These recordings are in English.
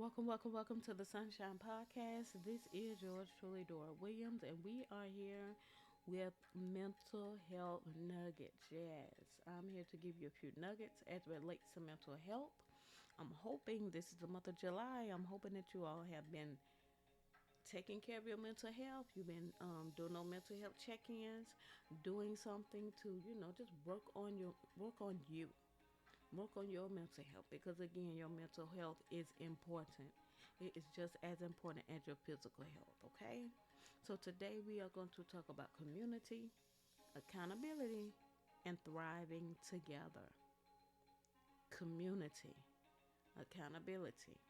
Welcome to the Sunshine Podcast. This is yours truly, Dora Williams, and we are here with mental health nuggets. Yes, I'm here to give you a few nuggets as it relates to mental health. I'm hoping this is the month of July. I'm hoping that you all have been taking care of your mental health. You've been doing no mental health check-ins, doing something to just work on your mental health, because again, your mental health is important. It is just as important as your physical health. Okay, so today we are going to talk about community, accountability, and thriving together. Community, accountability,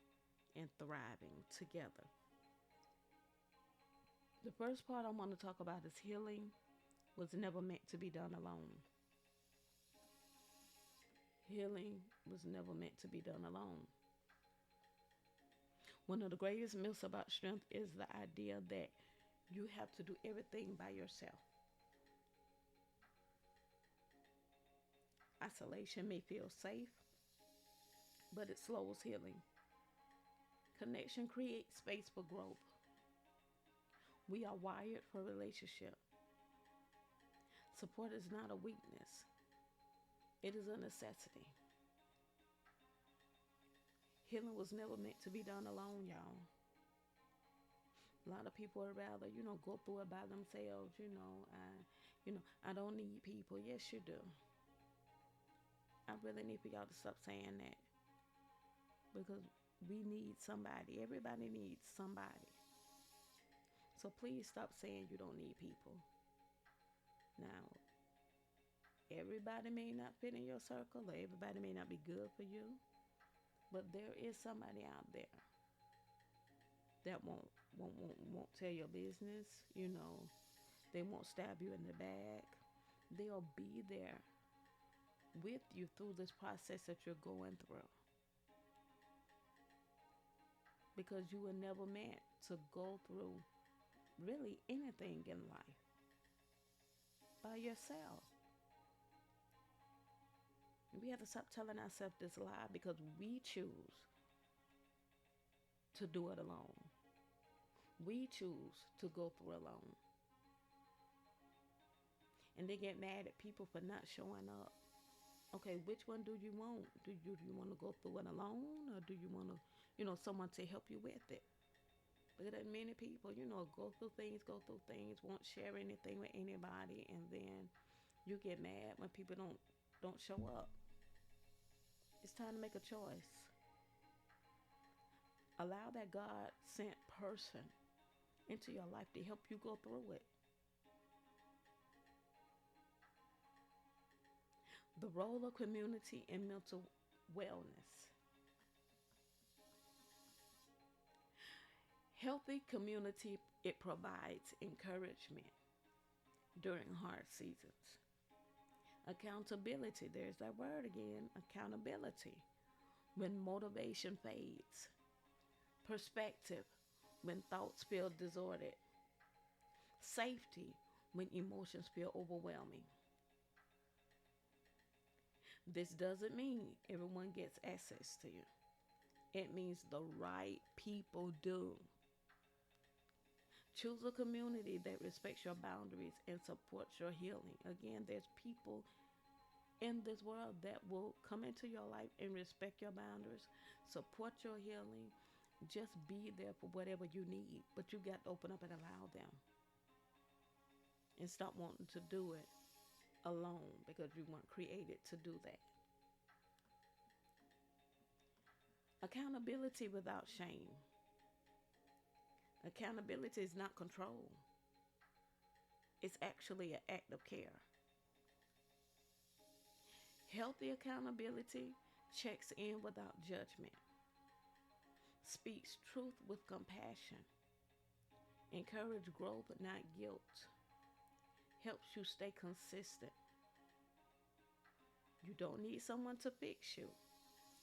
and thriving together. The first part I want to talk about is healing was never meant to be done alone. Healing was never meant to be done alone. One of the greatest myths about strength is the idea that you have to do everything by yourself. Isolation may feel safe, but it slows healing. Connection creates space for growth. We are wired for relationship. Support is not a weakness, it is a necessity. Healing was never meant to be done alone, y'all. A lot of people would rather, go through it by themselves. I don't need people. Yes, you do. I really need for y'all to stop saying that, because we need somebody. Everybody needs somebody. So please stop saying you don't need people. Now, everybody may not fit in your circle, or everybody may not be good for you, but there is somebody out there that won't tell your business. They won't stab you in the back. They'll be there with you through this process that you're going through, because you were never meant to go through really anything in life by yourself. We have to stop telling ourselves this lie, because we choose to do it alone. We choose to go through alone. And they get mad at people for not showing up. Okay, which one do you want? Do you want to go through it alone, or do you want to, someone to help you with it? Because many people, go through things, won't share anything with anybody, and then you get mad when people don't show up. It's time to make a choice. Allow that God sent person into your life to help you go through it. The role of community in mental wellness. Healthy community, it provides encouragement during hard seasons. Accountability, there's that word again, accountability, when motivation fades. Perspective, when thoughts feel disordered. Safety, when emotions feel overwhelming. This doesn't mean everyone gets access to you. It means the right people do. Choose a community that respects your boundaries and supports your healing. Again, there's people in this world that will come into your life and respect your boundaries, support your healing, just be there for whatever you need. But you got to open up and allow them. And stop wanting to do it alone, because you weren't created to do that. Accountability without shame. Accountability is not control. It's actually an act of care. Healthy accountability checks in without judgment, speaks truth with compassion, encourage growth not guilt, helps you stay consistent. You don't need someone to fix you.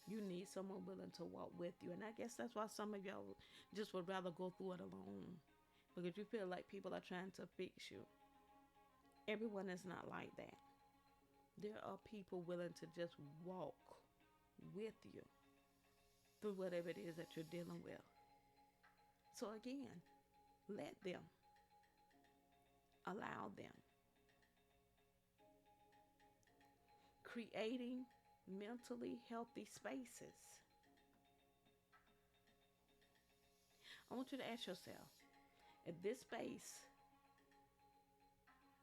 You need someone willing to walk with you. And I guess that's why some of y'all just would rather go through it alone, because you feel like people are trying to fix you. Everyone is not like that. There are people willing to just walk with you. through whatever it is that you're dealing with. So again, let them, allow them. Creating mentally healthy spaces. I want you to ask yourself, is this space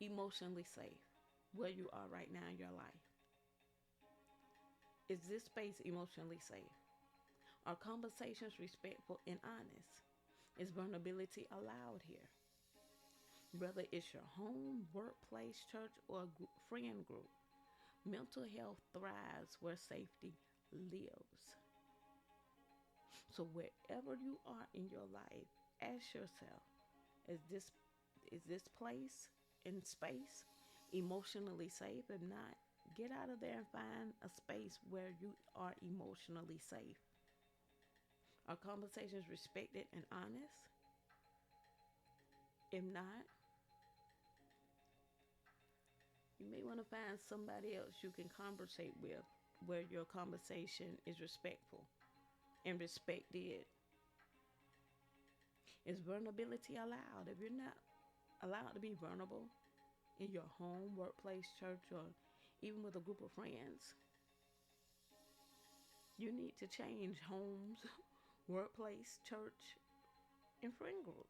emotionally safe where you are right now in your life? Is this space emotionally safe? Are conversations respectful and honest? Is vulnerability allowed here? Whether it's your home, workplace, church, or friend group, mental health thrives where safety lives. So wherever you are in your life, ask yourself, is this place and space emotionally safe? If not, get out of there and find a space where you are emotionally safe. Are conversations respected and honest? If not, you may want to find somebody else you can conversate with where your conversation is respectful and respected. Is vulnerability allowed? If you're not allowed to be vulnerable in your home, workplace, church, or even with a group of friends, you need to change homes, workplace, church, and friend group.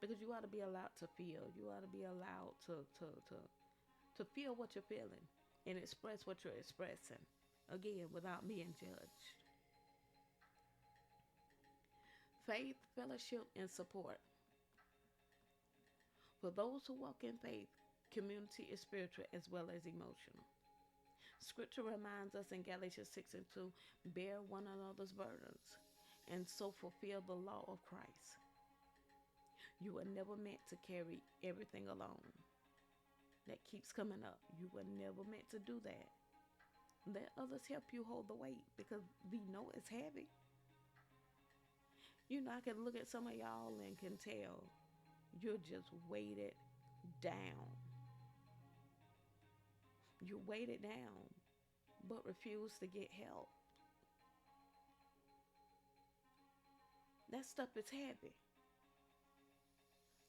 Because you ought to be allowed to feel. You ought to be allowed to feel what you're feeling and express what you're expressing. Again, without being judged. Faith, fellowship, and support. For those who walk in faith, community is spiritual as well as emotional. Scripture reminds us in Galatians 6 and 2, bear one another's burdens and so fulfill the law of Christ. You were never meant to carry everything alone. That keeps coming up. You were never meant to do that. Let others help you hold the weight because we know it's heavy. I can look at some of y'all and can tell you're just weighted down. You're weighted down, but refuse to get help. That stuff is heavy.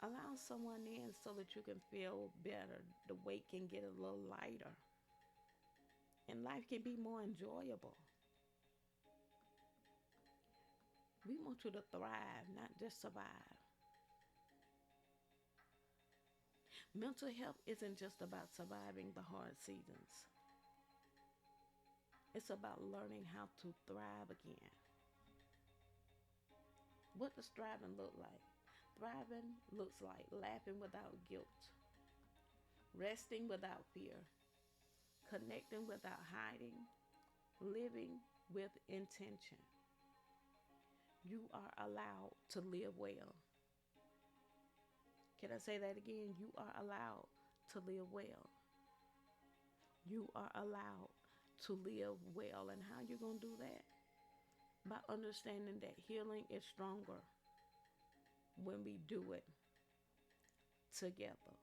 Allow someone in so that you can feel better. The weight can get a little lighter. And life can be more enjoyable. We want you to thrive, not just survive. Mental health isn't just about surviving the hard seasons. It's about learning how to thrive again. What does thriving look like? Thriving looks like laughing without guilt, resting without fear, connecting without hiding, living with intention. You are allowed to live well. Can I say that again? You are allowed to live well. You are allowed to live well. And how you going to do that? By understanding that healing is stronger when we do it together.